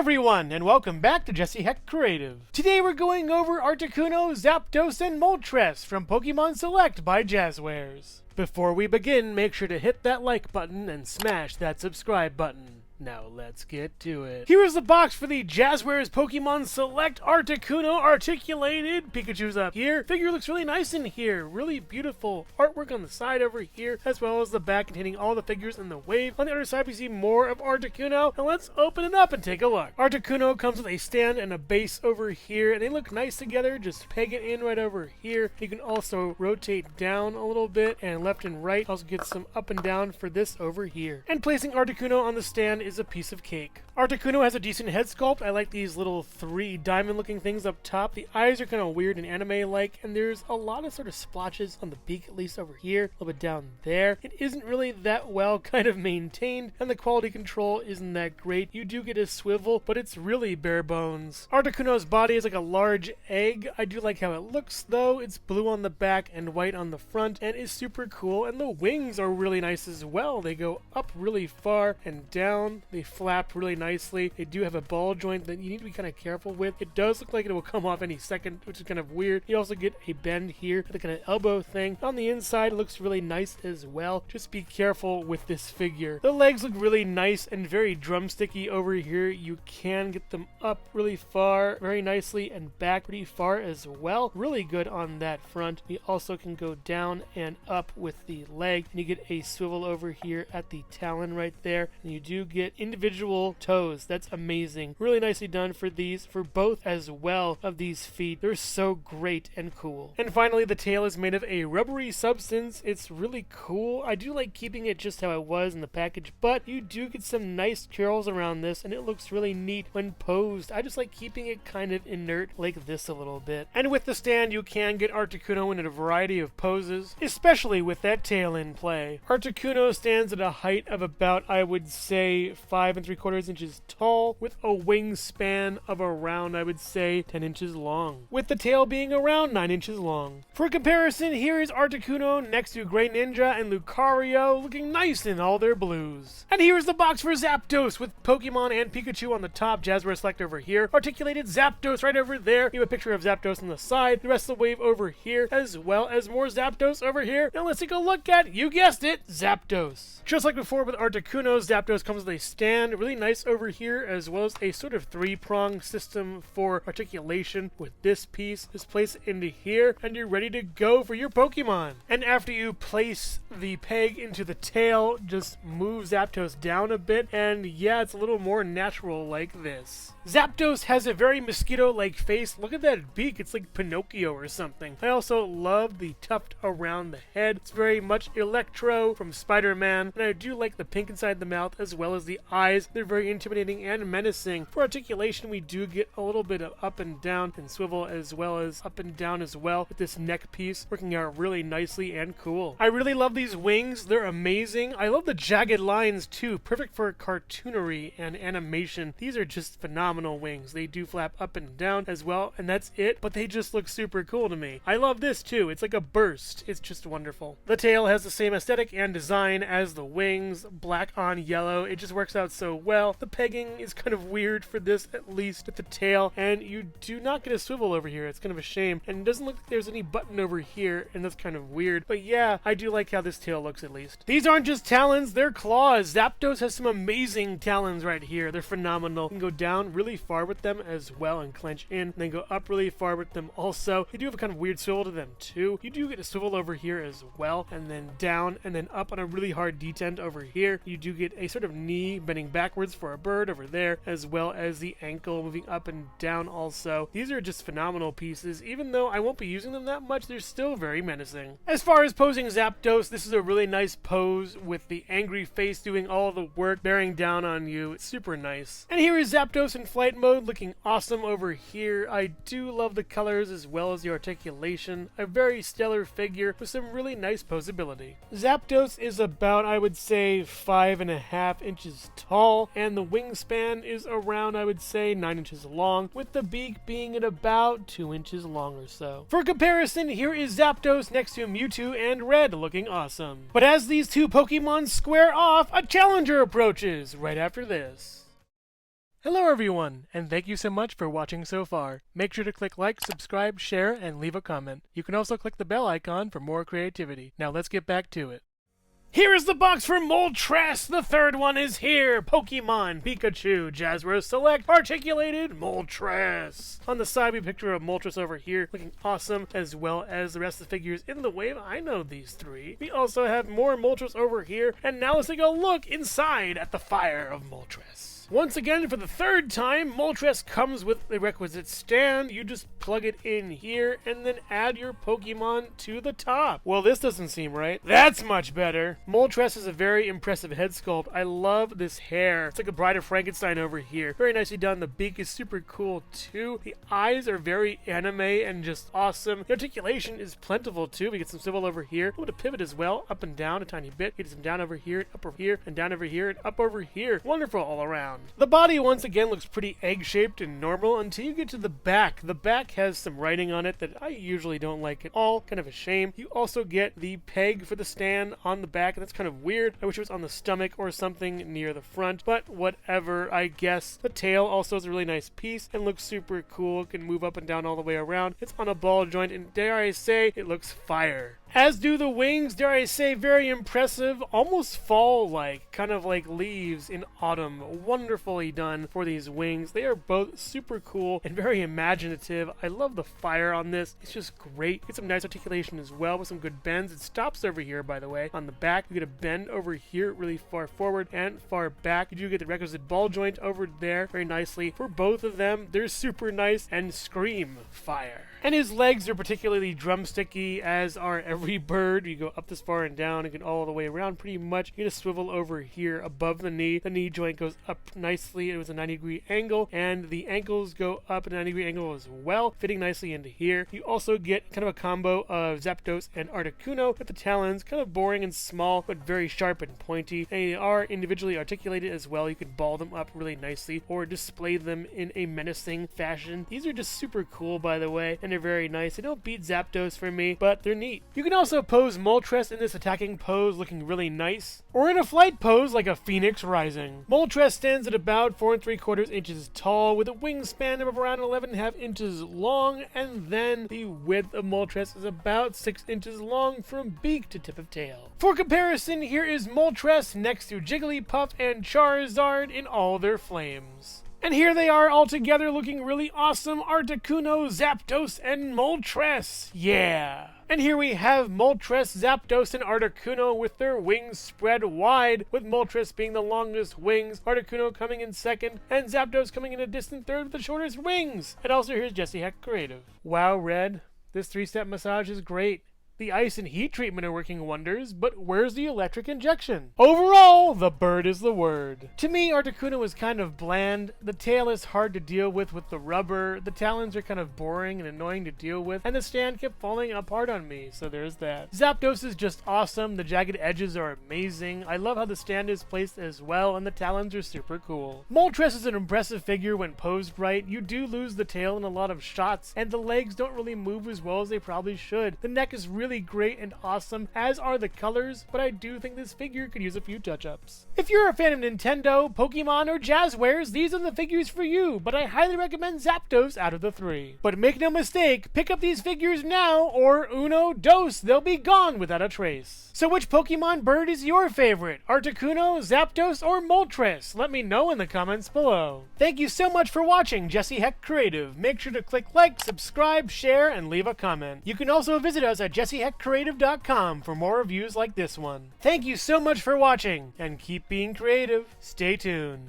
everyone, and welcome back to Jesse Hecht Creative. Today we're going over Articuno Zapdos and Moltres from Pokemon Select by Jazwares. Before we begin, make sure to hit that like button and smash that subscribe button. Now let's get to it. Here is the box for the Jazwares Pokemon Select Articuno Articulated. Pikachu's up here. Figure looks really nice in here. Really beautiful artwork on the side over here, as well as the back containing all the figures in the wave. On the other side we see more of Articuno, and let's open it up and take a look. Articuno comes with a stand and a base over here, and they look nice together. Just peg it in right over here. You can also rotate down a little bit and left and right. Also get some up and down for this over here. And placing Articuno on the stand is a piece of cake. Articuno has a decent head sculpt. I like these little 3 diamond looking things up top. The eyes are kind of weird and anime like, and there's a lot of sort of splotches on the beak, at least over here, a little bit down there. It isn't really that well kind of maintained, and the quality control isn't that great. You do get a swivel, but it's really bare bones. Articuno's body is like a large egg. I do like how it looks though. It's blue on the back and white on the front, and is super cool, and the wings are really nice as well. They go up really far and down. They flap really nicely. They do have a ball joint that you need to be kind of careful with. It does look like it will come off any second, which is kind of weird. You also get a bend here, the kind of elbow thing. On the inside, it looks really nice as well. Just be careful with this figure. The legs look really nice and very drumsticky over here. You can get them up really far, very nicely, and back pretty far as well. Really good on that front. You also can go down and up with the leg, and you get a swivel over here at the talon right there, and you do get individual toes. That's amazing. Really nicely done for these, for both as well of these feet. They're so great and cool. And finally, the tail is made of a rubbery substance. It's really cool. I do like keeping it just how it was in the package, but you do get some nice curls around this, and it looks really neat when posed. I just like keeping it kind of inert like this a little bit. And with the stand, you can get Articuno in a variety of poses, especially with that tail in play. Articuno stands at a height of about, I would say, 5 3/4 inches tall, with a wingspan of around, I would say, 10 inches long, with the tail being around 9 inches long. For comparison, here is Articuno next to Greninja and Lucario, looking nice in all their blues. And here is the box for Zapdos, with Pokemon and Pikachu on the top, Jazwares Select over here, articulated Zapdos right over there. You have a picture of Zapdos on the side, the rest of the wave over here, as well as more Zapdos over here. Now let's take a look at, you guessed it, Zapdos. Just like before with Articuno, Zapdos comes with a stand, really nice over here, as well as a sort of 3-prong system for articulation with this piece. Just place it into here, and you're ready to go for your Pokemon. And after you place the peg into the tail, just move Zapdos down a bit, and yeah, it's a little more natural like this. Zapdos has a very mosquito-like face. Look at that beak, it's like Pinocchio or something. I also love the tuft around the head. It's very much Electro from Spider-Man, and I do like the pink inside the mouth as well as the eyes. They're very intimidating and menacing. For articulation, we do get a little bit of up and down and swivel, as well as up and down as well, with this neck piece working out really nicely and cool. I really love these wings. They're amazing. I love the jagged lines too, perfect for cartoonery and animation. These are just phenomenal wings. They do flap up and down as well, and that's it, but they just look super cool to me. I love this too. It's like a burst. It's just wonderful. The tail has the same aesthetic and design as the wings, black on yellow. It just works out so well. The pegging is kind of weird for this, at least with the tail, and you do not get a swivel over here. It's kind of a shame, and it doesn't look like there's any button over here, and that's kind of weird, but yeah, I do like how this tail looks at least. These aren't just talons, they're claws. Zapdos has some amazing talons right here. They're phenomenal. You can go down really far with them as well and clench in, and then go up really far with them also. They do have a kind of weird swivel to them too. You do get a swivel over here as well, and then down, and then up on a really hard detent over here. You do get a sort of knee bending backwards for a bird over there, as well as the ankle moving up and down also. These are just phenomenal pieces. Even though I won't be using them that much, they're still very menacing. As far as posing Zapdos, this is a really nice pose with the angry face doing all the work, bearing down on you. It's super nice. And here is Zapdos in flight mode, looking awesome over here. I do love the colors as well as the articulation. A very stellar figure with some really nice posability. Zapdos is about, I would say, 5.5 inches tall, and the wingspan is around, I would say, 9 inches long, with the beak being at about 2 inches long or so. For comparison, here is Zapdos next to Mewtwo and Red, looking awesome. But as these two Pokemon square off, a challenger approaches right after this. Hello everyone, and thank you so much for watching so far. Make sure to click like, subscribe, share, and leave a comment. You can also click the bell icon for more creativity. Now let's get back to it. Here is the box for Moltres! The third one is here! Pokemon Pikachu Jazwares Select Articulated Moltres! On the side we have a picture of Moltres over here looking awesome, as well as the rest of the figures in the wave. I know these three. We also have more Moltres over here, and now let's take a look inside at the fire of Moltres. Once again, for the third time, Moltres comes with the requisite stand. You just plug it in here and then add your Pokemon to the top. Well, this doesn't seem right. That's much better. Moltres is a very impressive head sculpt. I love this hair. It's like a Bride of Frankenstein over here. Very nicely done. The beak is super cool too. The eyes are very anime and just awesome. The articulation is plentiful too. We get some swivel over here. A little bit of pivot as well, up and down a tiny bit. Get some down over here, and up over here, and down over here, and up over here. Wonderful all around. The body once again looks pretty egg-shaped and normal until you get to the back. The back has some writing on it that I usually don't like at all. Kind of a shame. You also get the peg for the stand on the back, and that's kind of weird. I wish it was on the stomach or something near the front, but whatever, I guess. The tail also is a really nice piece and looks super cool. It can move up and down all the way around. It's on a ball joint, and dare I say, it looks fire. As do the wings, dare I say, very impressive, almost fall-like, kind of like leaves in autumn. Wonderfully done for these wings. They are both super cool and very imaginative. I love the fire on this. It's just great. Get some nice articulation as well with some good bends. It stops over here, by the way. On the back, you get a bend over here really far forward and far back. You do get the requisite ball joint over there very nicely. For both of them, they're super nice and scream fire. And his legs are particularly drumsticky, as are every bird. You go up this far and down and get all the way around pretty much. You get a swivel over here above the knee. The knee joint goes up nicely. It was a 90-degree angle, and the ankles go up at a 90-degree angle as well, fitting nicely into here. You also get kind of a combo of Zapdos and Articuno with the talons, kind of boring and small, but very sharp and pointy. And they are individually articulated as well. You can ball them up really nicely or display them in a menacing fashion. These are just super cool, by the way, and they're very nice. They don't beat Zapdos for me, but they're neat. You can also pose Moltres in this attacking pose looking really nice, or in a flight pose like a phoenix rising. Moltres stands at about 4 3/4 inches tall with a wingspan of around 11.5 inches long, and then the width of Moltres is about 6 inches long from beak to tip of tail. For comparison, here is Moltres next to Jigglypuff and Charizard in all their flames. And here they are all together looking really awesome. Articuno, Zapdos, and Moltres. Yeah! And here we have Moltres, Zapdos, and Articuno with their wings spread wide, with Moltres being the longest wings, Articuno coming in second, and Zapdos coming in a distant third with the shortest wings. And also here's Jesse Hecht Creative. Wow, Red, this 3-step massage is great. The ice and heat treatment are working wonders, but where's the electric injection? Overall, the bird is the word. To me, Articuno is kind of bland. The tail is hard to deal with the rubber. The talons are kind of boring and annoying to deal with, and the stand kept falling apart on me, so there's that. Zapdos is just awesome. The jagged edges are amazing. I love how the stand is placed as well, and the talons are super cool. Moltres is an impressive figure when posed right. You do lose the tail in a lot of shots, and the legs don't really move as well as they probably should. The neck is really great and awesome, as are the colors, but I do think this figure could use a few touch-ups. If you're a fan of Nintendo, Pokemon, or Jazwares, these are the figures for you, but I highly recommend Zapdos out of the three. But make no mistake, pick up these figures now, or uno, dos, they'll be gone without a trace. So which Pokemon bird is your favorite? Articuno, Zapdos, or Moltres? Let me know in the comments below. Thank you so much for watching Jesse Hecht Creative. Make sure to click like, subscribe, share, and leave a comment. You can also visit us at jessehechtcreative.com for more reviews like this one. Thank you so much for watching, and keep being creative. Stay tuned.